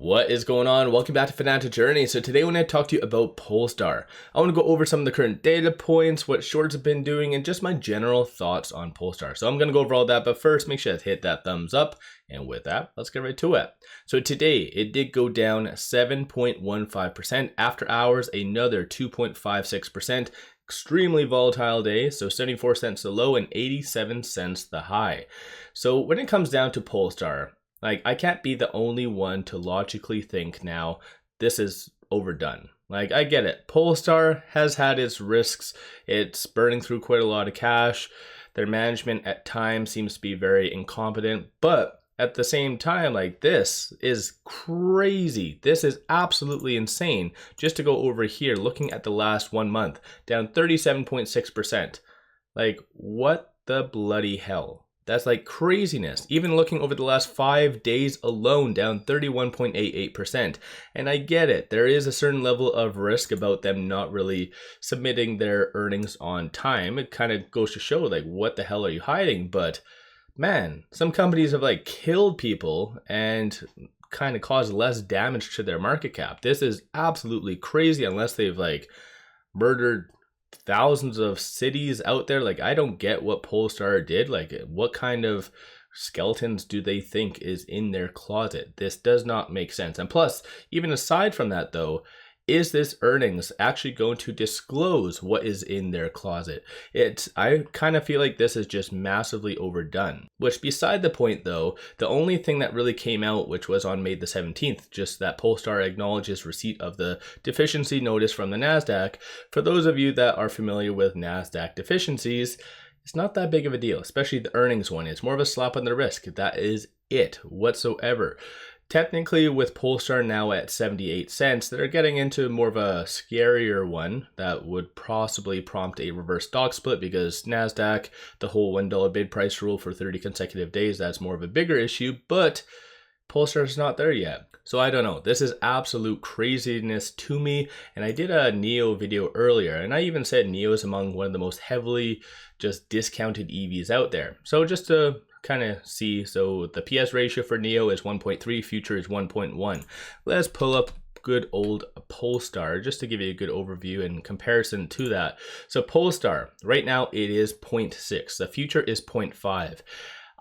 What is going on? Welcome back to Financial Journey. So today I want to talk to you about Polestar. I want to go over some of the current data points, what shorts have been doing, and just my general thoughts on Polestar. So I'm going to go over all that, but first make sure to hit that thumbs up. And with that, let's get right to it. So today it did go down 7.15%. After hours, another 2.56%. Extremely volatile day, so 74 cents the low and 87 cents the high. So when it comes down to Polestar, I can't be the only one to logically think now this is overdone. I get it. Polestar has had its risks. It's burning through quite a lot of cash. Their management at times seems to be very incompetent, but at the same time, this is crazy. This is absolutely insane. Just to go over here, looking at the last 1 month, down 37.6%. What the bloody hell? That's craziness. Even looking over the last 5 days alone, down 31.88%. And I get it. There is a certain level of risk about them not really submitting their earnings on time. It kind of goes to show, what the hell are you hiding? But man, some companies have killed people and kind of caused less damage to their market cap. This is absolutely crazy unless they've murdered thousands of cities out there. I don't get what Polestar did. What kind of skeletons do they think is in their closet? This does not make sense. And plus, even aside from that though, is this earnings actually going to disclose what is in their closet? I kind of feel like this is just massively overdone. Which beside the point though, the only thing that really came out, which was on May the 17th, just that Polestar acknowledges receipt of the deficiency notice from the NASDAQ. For those of you that are familiar with NASDAQ deficiencies, it's not that big of a deal, especially the earnings one. It's more of a slap on the wrist. That is it whatsoever. Technically, with Polestar now at 78 cents, they're getting into more of a scarier one that would possibly prompt a reverse stock split because NASDAQ, the whole $1 bid price rule for 30 consecutive days, that's more of a bigger issue, but Polestar's not there yet. So I don't know. This is absolute craziness to me. And I did a NIO video earlier, and I even said NIO is among one of the most heavily just discounted EVs out there. So just to kind of see, so the PS ratio for NIO is 1.3, future is 1.1. Let's pull up good old Polestar just to give you a good overview and comparison to that. So Polestar, right now it is 0.6. The future is 0.5.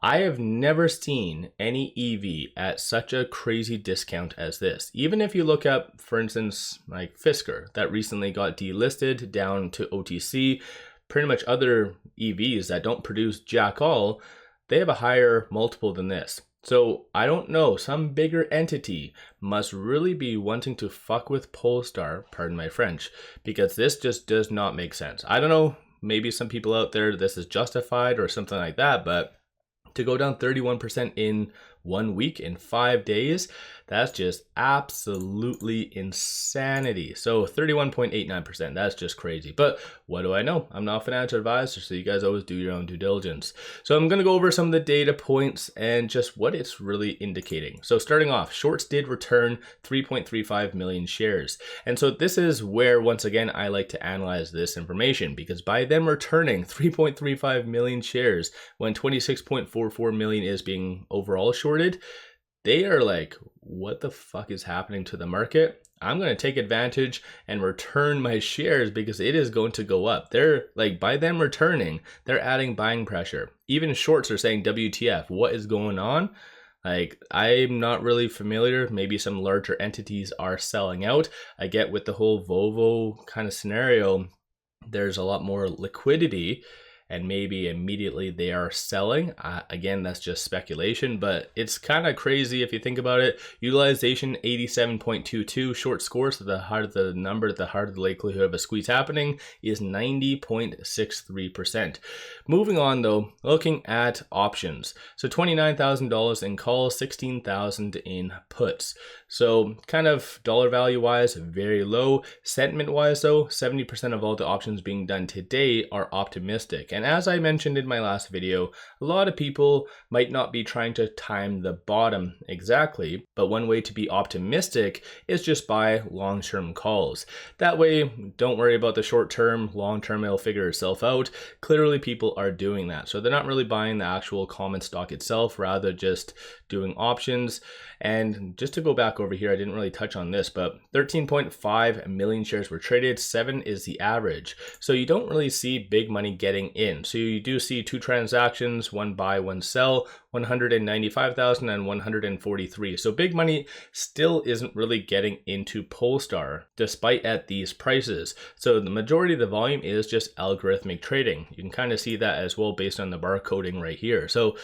I have never seen any EV at such a crazy discount as this. Even if you look up, for instance, Fisker, that recently got delisted down to OTC, pretty much other EVs that don't produce jack all, they have a higher multiple than this. So I don't know, some bigger entity must really be wanting to fuck with Polestar, pardon my French, because this just does not make sense. I don't know, maybe some people out there, this is justified or something like that, but to go down 31% in 1 week, in 5 days, that's just absolutely insanity. So 31.89%, that's just crazy. But what do I know? I'm not a financial advisor, so you guys always do your own due diligence. So I'm going to go over some of the data points and just what it's really indicating. So starting off, shorts did return 3.35 million shares. And so this is where, once again, I like to analyze this information, because by them returning 3.35 million shares when 26.44 million is being overall shorted, they are what the fuck is happening to the market? I'm going to take advantage and return my shares because it is going to go up. They're by them returning, they're adding buying pressure. Even shorts are saying WTF, what is going on? I'm not really familiar. Maybe some larger entities are selling out. I get with the whole Volvo kind of scenario, there's a lot more liquidity, and maybe immediately they are selling. Again, that's just speculation, but it's kind of crazy if you think about it. Utilization 87.22, short score, so the harder the number, the harder the likelihood of a squeeze happening, is 90.63%. Moving on though, looking at options. So $29,000 in calls, $16,000 in puts. So kind of dollar value wise, very low. Sentiment wise though, 70% of all the options being done today are optimistic. And as I mentioned in my last video, a lot of people might not be trying to time the bottom exactly, but one way to be optimistic is just buy long-term calls. That way, don't worry about the short term, long term it'll figure itself out. Clearly people are doing that. So they're not really buying the actual common stock itself, rather just doing options. And just to go back over here, I didn't really touch on this, but 13.5 million shares were traded. 7 is the average. So you don't really see big money getting in. So you do see 2 transactions, one buy, one sell, 195,000 and 143. So big money still isn't really getting into Polestar despite at these prices. So the majority of the volume is just algorithmic trading. You can kind of see that as well based on the barcoding right here. So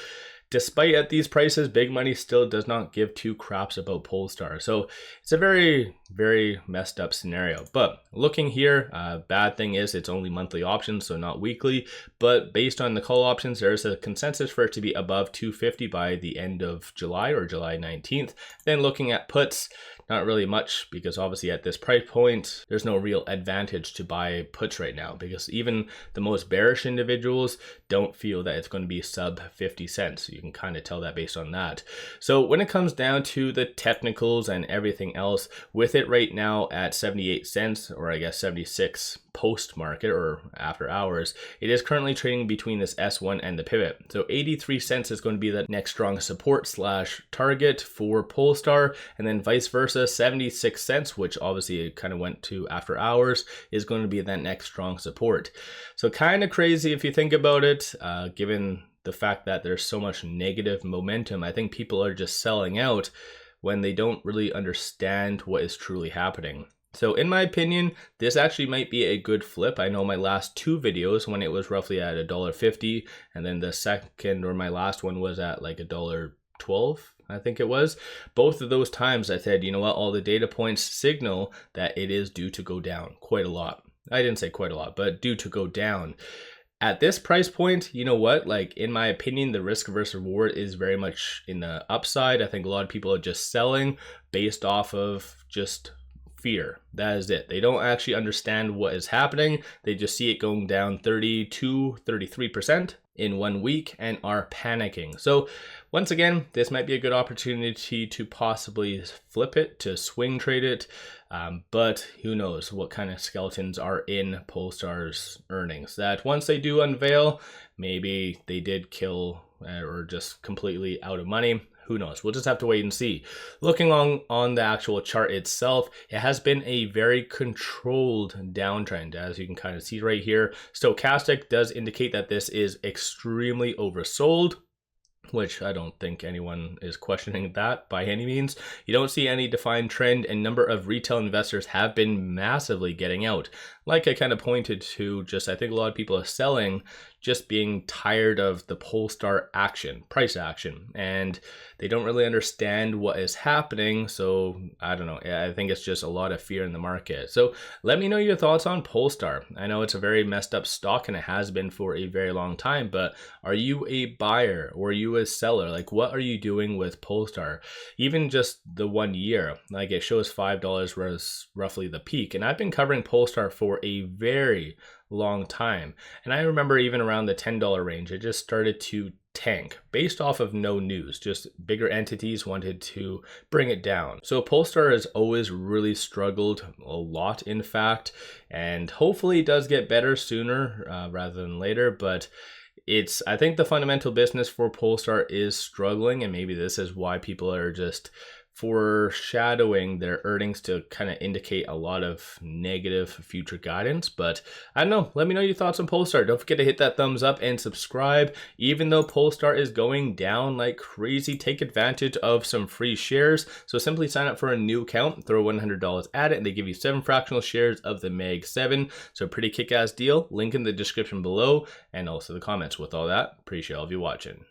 despite at these prices, big money still does not give 2 craps about Polestar. So it's a very, very messed up scenario. But looking here, bad thing is it's only monthly options, so not weekly. But based on the call options, there's a consensus for it to be above 250 by the end of July or July 19th. Then looking at puts, not really much, because obviously at this price point, there's no real advantage to buy puts right now, because even the most bearish individuals don't feel that it's going to be sub 50 cents. You can kind of tell that based on that. So when it comes down to the technicals and everything else, with it right now at 78 cents, or I guess 76 post market or after hours, it is currently trading between this S1 and the pivot. So 83 cents is going to be the next strong support / target for Polestar, and then vice versa, 76 cents, which obviously it kind of went to after hours, is going to be that next strong support. So kind of crazy if you think about it, given the fact that there's so much negative momentum. I think people are just selling out when they don't really understand what is truly happening. So in my opinion, this actually might be a good flip. I know my last 2 videos, when it was roughly at $1.50, and then the second or my last one was at like $1.12, I think it was. Both of those times I said, you know what, all the data points signal that it is due to go down quite a lot. I didn't say quite a lot, but due to go down. At this price point, you know what, like in my opinion, the risk versus reward is very much in the upside. I think a lot of people are just selling based off of just fear. That is it. They don't actually understand what is happening. They just see it going down 32, 33% in 1 week and are panicking. So once again, this might be a good opportunity to possibly flip it, to swing trade it. But who knows what kind of skeletons are in Polestar's earnings, that once they do unveil, maybe they did kill or just completely out of money. Who knows? We'll just have to wait and see. Looking on the actual chart itself, it has been a very controlled downtrend, as you can kind of see right here. Stochastic does indicate that this is extremely oversold, which I don't think anyone is questioning that by any means. You don't see any defined trend, and number of retail investors have been massively getting out. Like I kind of pointed to, just I think a lot of people are selling, just being tired of the Polestar action, price action, and they don't really understand what is happening. So I don't know, I think it's just a lot of fear in the market. So let me know your thoughts on Polestar. I know it's a very messed up stock and it has been for a very long time, but are you a buyer or are you a seller? Like, what are you doing with Polestar? Even just the 1 year, like it shows $5 was roughly the peak, and I've been covering Polestar for a very long time, and I remember even around the $10 range, it just started to tank based off of no news. Just bigger entities wanted to bring it down. So Polestar has always really struggled a lot, in fact, and hopefully it does get better sooner rather than later. But I think the fundamental business for Polestar is struggling, and maybe this is why people are just foreshadowing their earnings to kind of indicate a lot of negative future guidance. But I don't know, let me know your thoughts on Polestar. Don't forget to hit that thumbs up and subscribe. Even though Polestar is going down like crazy, take advantage of some free shares. So simply sign up for a new account, throw $100 at it, and they give you 7 fractional shares of the 𝗪𝗧7. So pretty kick-ass deal. Link in the description below and also the comments. With all that, appreciate all of you watching.